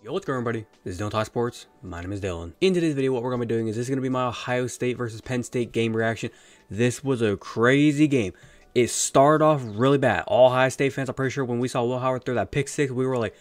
Yo, what's going on, everybody? This is Don't Talk Sports. My name is Dylan. In today's video, what we're going to be doing is this is going to be my Ohio State versus Penn State game reaction. This was a crazy game. It started off really bad. All Ohio State fans, I'm pretty sure when we saw Will Howard throw that pick six, we were like,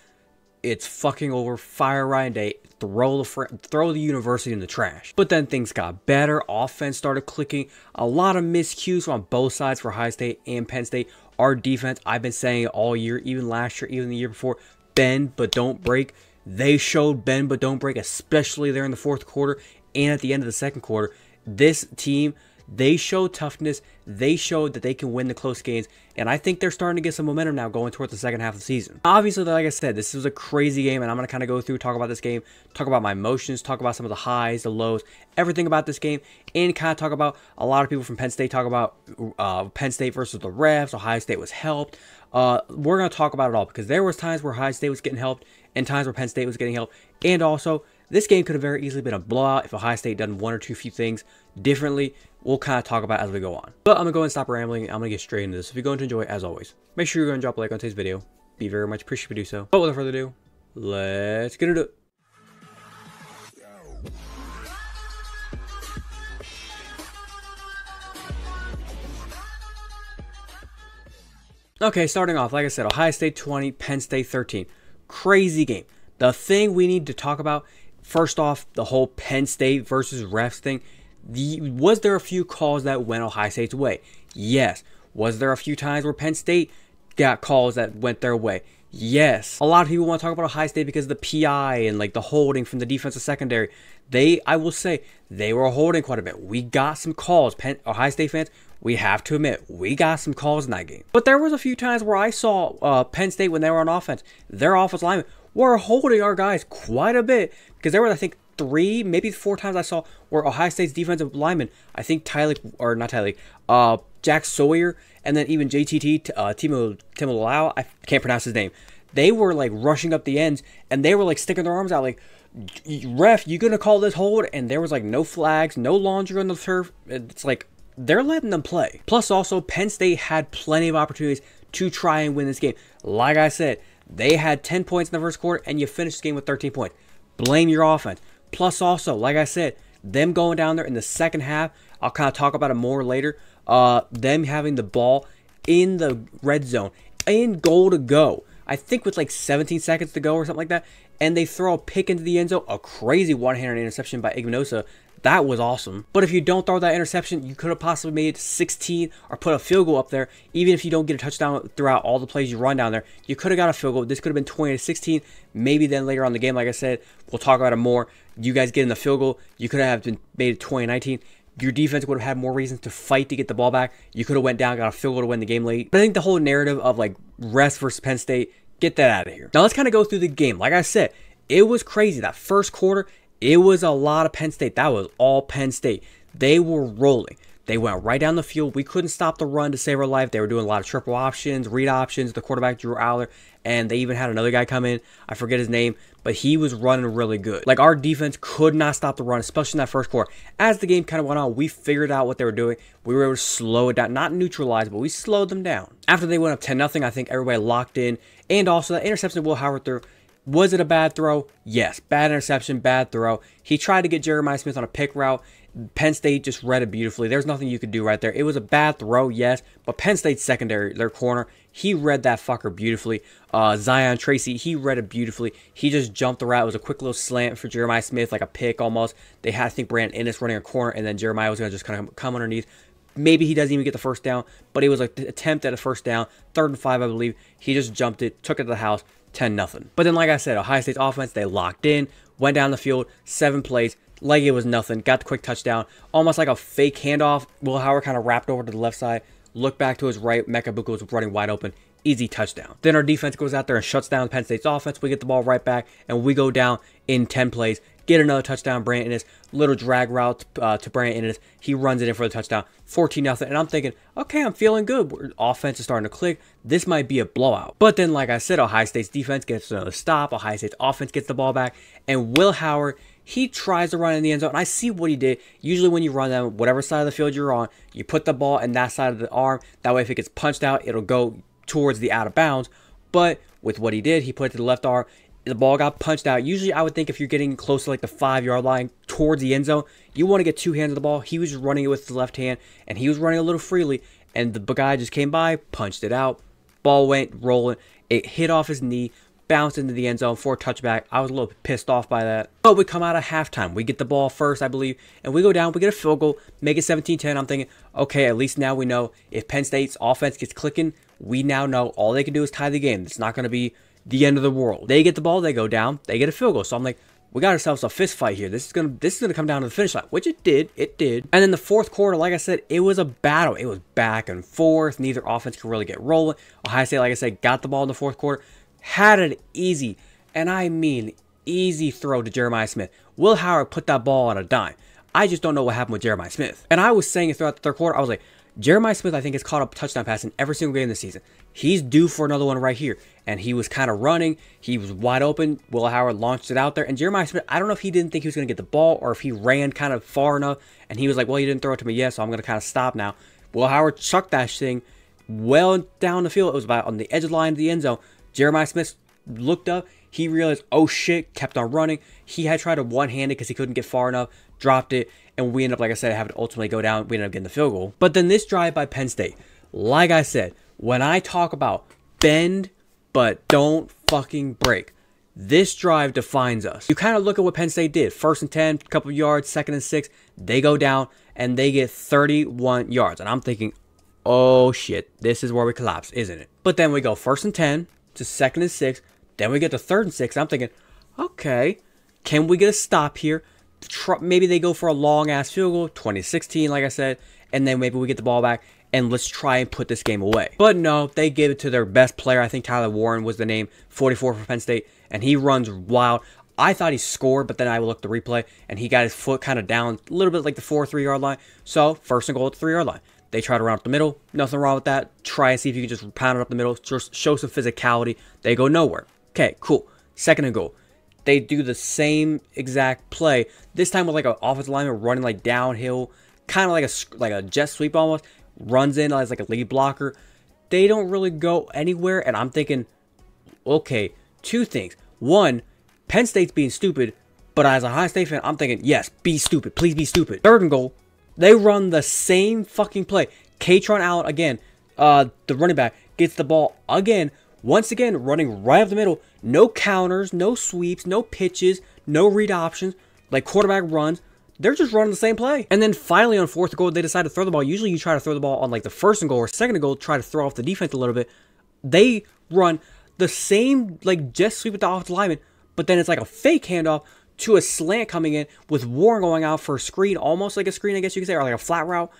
it's fucking over. Fire Ryan Day. Throw the university in the trash. But then things got better. Offense started clicking. A lot of miscues on both sides for Ohio State and Penn State. Our defense, I've been saying it all year, even last year, even the year before, bend but don't break. They showed bend but don't break, especially there in the fourth quarter and at the end of the second quarter. This team, they showed toughness. They showed that they can win the close games, and I think they're starting to get some momentum now going towards the second half of the season. Obviously, like I said, this was a crazy game, and I'm going to kind of go through, talk about this game, talk about my emotions, talk about some of the highs, the lows, everything about this game, and kind of talk about a lot of people from Penn State talk about Penn State versus the refs. Ohio State was helped. We're going to talk about it all because there was times where Ohio State was getting helped and times where Penn State was getting helped, and also this game could have very easily been a blowout if Ohio State done one or two few things differently. We'll kind of talk about as we go on. But I'm going to go ahead and stop rambling. I'm going to get straight into this. If you're going to enjoy it, as always, make sure you're going to drop a like on today's video. Be very much appreciative if you do so. But without further ado, let's get into it. Okay, starting off, like I said, Ohio State 20, Penn State 13. Crazy game. The thing we need to talk about, first off, the whole Penn State versus refs thing. Was there a few calls that went Ohio State's way? Yes. Was there a few times where Penn State got calls that went their way? Yes. A lot of people want to talk about Ohio State because of the PI and like the holding from the defensive secondary. I will say, they were holding quite a bit. We got some calls. Ohio State fans, we have to admit, we got some calls in that game. But there was a few times where I saw Penn State when they were on offense, their offensive linemen were holding our guys quite a bit because there were, I think, 3, maybe 4 times I saw where Ohio State's defensive lineman, I think Jack Sawyer, and then even JTT, Timo Lau, I can't pronounce his name. They were like rushing up the ends and they were like sticking their arms out like, ref, you gonna call this hold? And there was like no flags, no laundry on the turf. It's like they're letting them play. Plus also Penn State had plenty of opportunities to try and win this game. Like I said, they had 10 points in the first quarter and you finished the game with 13 points. Blame your offense. Plus also, like I said, them going down there in the second half, I'll kind of talk about it more later, them having the ball in the red zone, in goal to go, I think with like 17 seconds to go or something like that, and they throw a pick into the end zone, a crazy one-handed interception by Igminosa. That was awesome. But if you don't throw that interception, you could have possibly made 16 or put a field goal up there. Even if you don't get a touchdown throughout all the plays you run down there, you could have got a field goal. This could have been 20-16. Maybe then later on in the game, like I said, we'll talk about it more. You guys get in the field goal. You could have been made it 20-19. Your defense would have had more reasons to fight to get the ball back. You could have went down, got a field goal to win the game late. But I think the whole narrative of like refs versus Penn State, get that out of here. Now let's kind of go through the game. Like I said, it was crazy. That first quarter, it was a lot of Penn State. That was all Penn State. They were rolling. They went right down the field. We couldn't stop the run to save our life. They were doing a lot of triple options, read options. The quarterback, Drew Aller, and they even had another guy come in. I forget his name, but he was running really good. Like, our defense could not stop the run, especially in that first quarter. As the game kind of went on, we figured out what they were doing. We were able to slow it down. Not neutralize, but we slowed them down. After they went up 10-0, I think everybody locked in. And also, that interception Will Howard threw. Was it a bad throw? Yes. Bad interception, bad throw. He tried to get Jeremiah Smith on a pick route. Penn State just read it beautifully. There's nothing you could do right there. It was a bad throw, yes, but Penn State's secondary, their corner, he read that fucker beautifully. Zion Tracy, he read it beautifully. He just jumped the route. It was a quick little slant for Jeremiah Smith, like a pick almost. They had, I think, Brandon Ennis running a corner, and then Jeremiah was going to just kind of come underneath. Maybe he doesn't even get the first down, but it was an attempt at a first down. 3rd and 5, I believe. He just jumped it, took it to the house. 10-0. But then, like I said, Ohio State's offense, they locked in, went down the field, 7 plays, like it was nothing, got the quick touchdown, almost like a fake handoff. Will Howard kind of wrapped over to the left side, looked back to his right, Mecca Buka was running wide open, easy touchdown. Then our defense goes out there and shuts down Penn State's offense. We get the ball right back, and we go down in 10 plays, get another touchdown. Brandon Ennis, little drag route to Brandon Ennis. He runs it in for the touchdown, 14-0. And I'm thinking, okay, I'm feeling good. Offense is starting to click. This might be a blowout. But then, like I said, Ohio State's defense gets another stop. Ohio State's offense gets the ball back. And Will Howard, he tries to run in the end zone. And I see what he did. Usually when you run them, whatever side of the field you're on, you put the ball in that side of the arm. That way, if it gets punched out, it'll go towards the out of bounds. But with what he did, he put it to the left arm. The ball got punched out. Usually, I would think if you're getting close to like the 5-yard line towards the end zone, you want to get 2 hands on the ball. He was just running it with his left hand, and he was running a little freely, and the guy just came by, punched it out. Ball went rolling. It hit off his knee, bounced into the end zone for a touchback. I was a little pissed off by that. But we come out of halftime. We get the ball first, I believe, and we go down. We get a field goal, make it 17-10. I'm thinking, okay, at least now we know if Penn State's offense gets clicking, we now know all they can do is tie the game. It's not going to be the end of the world. They get the ball, they go down, they get a field goal. So I'm like, we got ourselves a fist fight here. This is gonna come down to the finish line, which it did. And then the fourth quarter, like I said, it was a battle. It was back and forth. Neither offense could really get rolling. Ohio State, like I said, got the ball in the fourth quarter, had an easy, and I mean easy throw to Jeremiah Smith. Will Howard put that ball on a dime. I just don't know what happened with Jeremiah Smith. And I was saying it throughout the third quarter. I was like, Jeremiah Smith, I think, has caught up touchdown pass in every single game this season. He's due for another one right here. And he was kind of running. He was wide open. Will Howard launched it out there. And Jeremiah Smith, I don't know if he didn't think he was going to get the ball or if he ran kind of far enough. And he was like, well, you didn't throw it to me yet, so I'm going to kind of stop now. Will Howard chucked that thing well down the field. It was about on the edge of the line of the end zone. Jeremiah Smith looked up. He realized, oh shit, kept on running. He had tried to one-hand it because he couldn't get far enough. Dropped it. And we ended up, like I said, having to ultimately go down. We ended up getting the field goal. But then this drive by Penn State, like I said, when I talk about bend but don't fucking break, this drive defines us. You kind of look at what Penn State did. 1st and 10, couple yards, 2nd and 6. They go down and they get 31 yards. And I'm thinking, oh shit, this is where we collapse, isn't it? But then we go 1st and 10 to 2nd and 6. Then we get to 3rd and 6. I'm thinking, okay, can we get a stop here? Maybe they go for a long-ass field goal, 2016, like I said, and then maybe we get the ball back, and let's try and put this game away. But no, they gave it to their best player. I think Tyler Warren was the name, 44 for Penn State, and he runs wild. I thought he scored, but then I looked at the replay, and he got his foot kind of down a little bit like the 4-3-yard line. So, 1st and goal at the 3-yard line. They try to run up the middle. Nothing wrong with that. Try and see if you can just pound it up the middle, just show some physicality. They go nowhere. Okay, cool. 2nd and goal. They do the same exact play. This time with like an offensive lineman running like downhill, kind of like a jet sweep almost. Runs in as like a lead blocker. They don't really go anywhere. And I'm thinking, okay, 2 things. 1, Penn State's being stupid. But as a Ohio State fan, I'm thinking, yes, be stupid. Please be stupid. 3rd and goal. They run the same fucking play. Katron Allen again. The running back gets the ball again. Once again, running right up the middle. No counters, no sweeps, no pitches, no read options. Like quarterback runs. They're just running the same play. And then finally on 4th and goal, they decide to throw the ball. Usually you try to throw the ball on like the 1st and goal or 2nd and goal, try to throw off the defense a little bit. They run the same like jet sweep with the offensive lineman, but then it's like a fake handoff to a slant coming in with Warren going out for a screen, almost like a screen, I guess you could say, or like a flat route.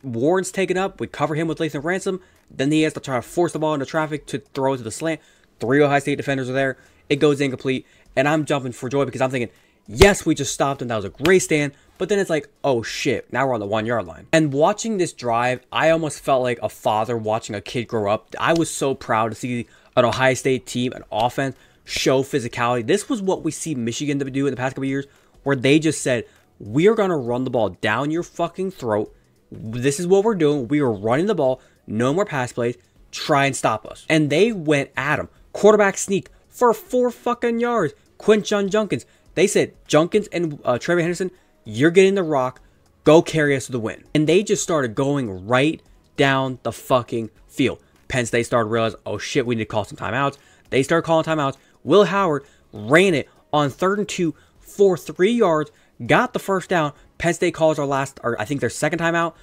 Warren's taken up. We cover him with Lathan Ransom. Then he has to try to force the ball into traffic to throw it to the slant. 3 Ohio State defenders are there. It goes incomplete. And I'm jumping for joy because I'm thinking, yes, we just stopped and that was a great stand. But then it's like, oh shit, now we're on the 1-yard line. And watching this drive, I almost felt like a father watching a kid grow up. I was so proud to see an Ohio State team, an offense, show physicality. This was what we see Michigan do in the past couple of years, where they just said, we are going to run the ball down your fucking throat. This is what we're doing. We are running the ball. No more pass plays. Try and stop us. And they went at him. Quarterback sneak for 4 fucking yards. Quinshon Junkins. They said, Junkins and Trevor Henderson, you're getting the rock. Go carry us to the win. And they just started going right down the fucking field. Penn State started to realize, oh shit, we need to call some timeouts. They started calling timeouts. Will Howard ran it on 3rd and 2 for 3 yards. Got the first down. Penn State calls I think their 2nd timeout.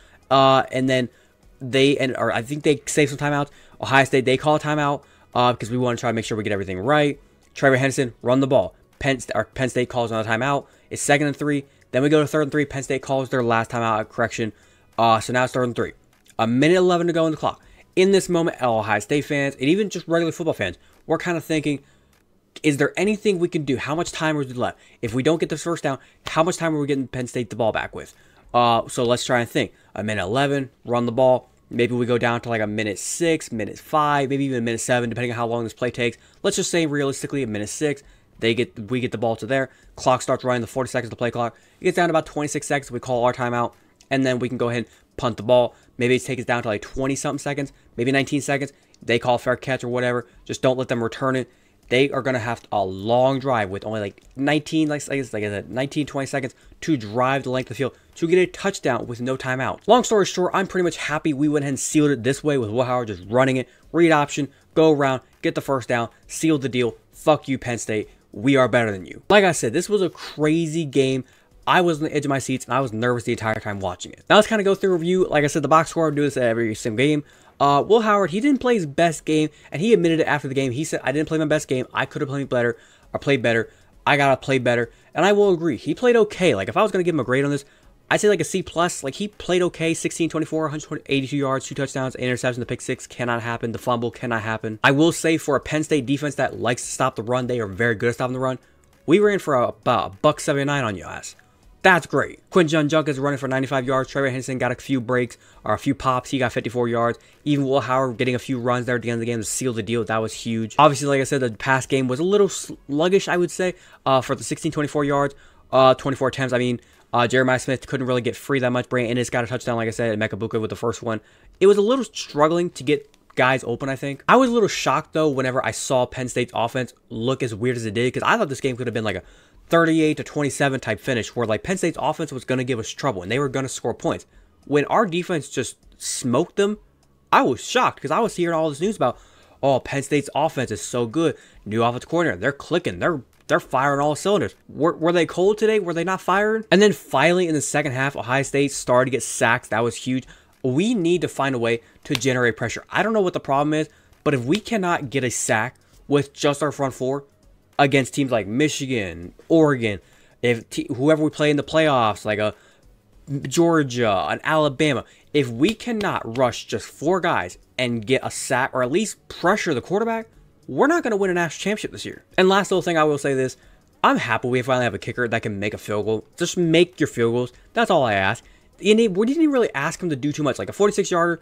And then I think they saved some timeouts. Ohio State, they call a timeout because we want to try to make sure we get everything right. Trevor Henderson, run the ball. Penn State calls another timeout. It's 2nd and 3. Then we go to 3rd and 3. Penn State calls their last timeout correction. So now it's 3rd and 3. 1:11 to go in the clock. In this moment, Ohio State fans, and even just regular football fans, we're kind of thinking, is there anything we can do? How much time is left? If we don't get this first down, how much time are we getting Penn State the ball back with? So let's try and think. 1:11, run the ball. Maybe we go down to like 1:06, 1:05, maybe even 1:07, depending on how long this play takes. Let's just say realistically 1:06. We get the ball to there. Clock starts running, the 40 seconds of the play clock. It gets down to about 26 seconds. We call our timeout, and then we can go ahead and punt the ball. Maybe it takes us down to like 20-something seconds, maybe 19 seconds. They call fair catch or whatever. Just don't let them return it. they are going to have a long drive with only like 19, like I said, 19, 20 seconds to drive the length of the field to get a touchdown with no timeout. Long story short, I'm pretty much happy we went ahead and sealed it this way with Will Howard just running it, read option, go around, get the first down, seal the deal. Fuck you, Penn State. We are better than you. Like I said, this was a crazy game. I was on the edge of my seats, and I was nervous the entire time watching it. Now let's kind of go through a review. Like I said, the box score, do this at every single game. Will Howard, he didn't play his best game, and he admitted it after the game. He said, I didn't play my best game. I could have played better, or played better. I got to play better, and I will agree. He played okay. Like, if I was going to give him a grade on this, I'd say like a C+. Like, he played okay. 16, 24, 182 yards, 2 touchdowns, interception, the pick 6 cannot happen. The fumble cannot happen. I will say, for a Penn State defense that likes to stop the run, they are very good at stopping the run. We ran for about $1.79 on your ass. That's great. Quinton Junkins running for 95 yards. Trevor Henderson got a few breaks or a few pops. He got 54 yards. Even Will Howard getting a few runs there at the end of the game to seal the deal. That was huge. Obviously, like I said, the pass game was a little sluggish, I would say, for the 16, 24 yards, 24 attempts. I mean, Jeremiah Smith couldn't really get free that much. Brandon Ennis got a touchdown, like I said, and Mecca Buka with the first one. It was a little struggling to get guys open, I think. I was a little shocked, though, whenever I saw Penn State's offense look as weird as it did, because I thought this game could have been like a 38-27 type finish where like Penn State's offense was going to give us trouble and they were going to score points. When our defense just smoked them, I was shocked because I was hearing all this news about, oh, Penn State's offense is so good. New offensive coordinator, they're clicking. They're firing all cylinders. Were they cold today? Were they not firing? And then finally in the second half, Ohio State started to get sacks. That was huge. We need to find a way to generate pressure. I don't know what the problem is, but if we cannot get a sack with just our front four against teams like Michigan, Oregon, whoever we play in the playoffs, like a Georgia, an Alabama, if we cannot rush just 4 guys and get a sack or at least pressure the quarterback, we're not going to win a national championship this year. And last little thing I will say this, I'm happy we finally have a kicker that can make a field goal. Just make your field goals. That's all I ask. We didn't even really ask him to do too much. Like a 46-yarder,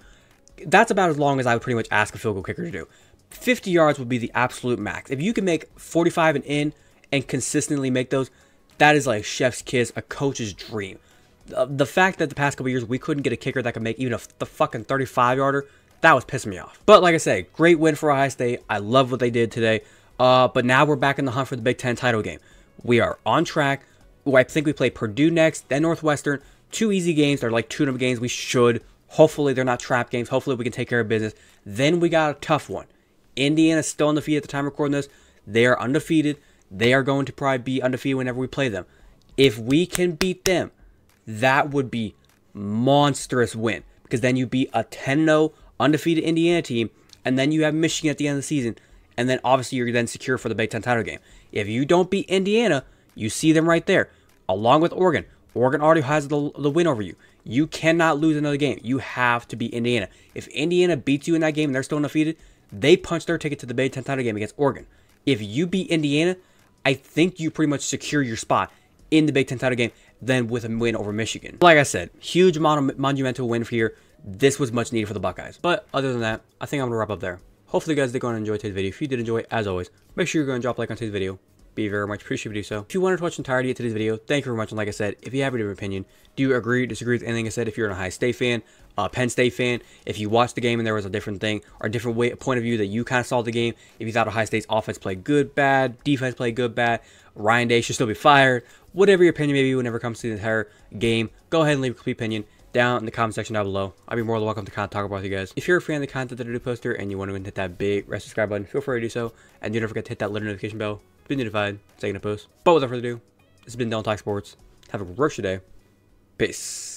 that's about as long as I would pretty much ask a field goal kicker to do. 50 yards would be the absolute max. If you can make 45 and in and consistently make those, that is like chef's kiss, a coach's dream. The fact that the past couple years we couldn't get a kicker that could make even the fucking 35-yarder, that was pissing me off. But like I say, great win for Ohio State. I love what they did today. But now we're back in the hunt for the Big Ten title game. We are on track. I think we play Purdue next, then Northwestern. 2 easy games. They're like tune-up games. We should. Hopefully they're not trap games. Hopefully we can take care of business. Then we got a tough one. Indiana's still undefeated at the time of recording this. They are undefeated. They are going to probably be undefeated whenever we play them. If we can beat them, that would be monstrous win. Because then you beat a 10-0 undefeated Indiana team, and then you have Michigan at the end of the season. And then obviously you're then secure for the Big Ten title game. If you don't beat Indiana, you see them right there. Along with Oregon. Oregon already has the win over you. You cannot lose another game. You have to beat Indiana. If Indiana beats you in that game and they're still undefeated, they punch their ticket to the Big Ten title game against Oregon. If you beat Indiana, I think you pretty much secure your spot in the Big Ten title game then with a win over Michigan. Like I said, huge monumental win for here. This was much needed for the Buckeyes. But other than that, I think I'm going to wrap up there. Hopefully you guys did go and enjoy today's video. If you did enjoy, as always, make sure you're going to drop a like on today's video. Be very much appreciated if you do so. If you wanted to watch the entirety of today's video, thank you very much. And like I said, if you have a different opinion, do you agree, disagree with anything I said? If you're an Ohio State fan, Penn State fan, if you watched the game and there was a different thing or a different point of view that you kind of saw the game, if you thought Ohio State's offense played good, bad, defense played good, bad, Ryan Day should still be fired, whatever your opinion may be whenever it comes to the entire game, go ahead and leave a complete opinion down in the comment section down below. I'd be more than welcome to kind of talk about with you guys. If you're a fan of the content that I do post here and you want to hit that big red subscribe button, feel free to do so. And do not forget to hit that little notification bell to be notified second I post. But without further ado, this has been Don't Talk Sports. Have a great rest of your day. Peace.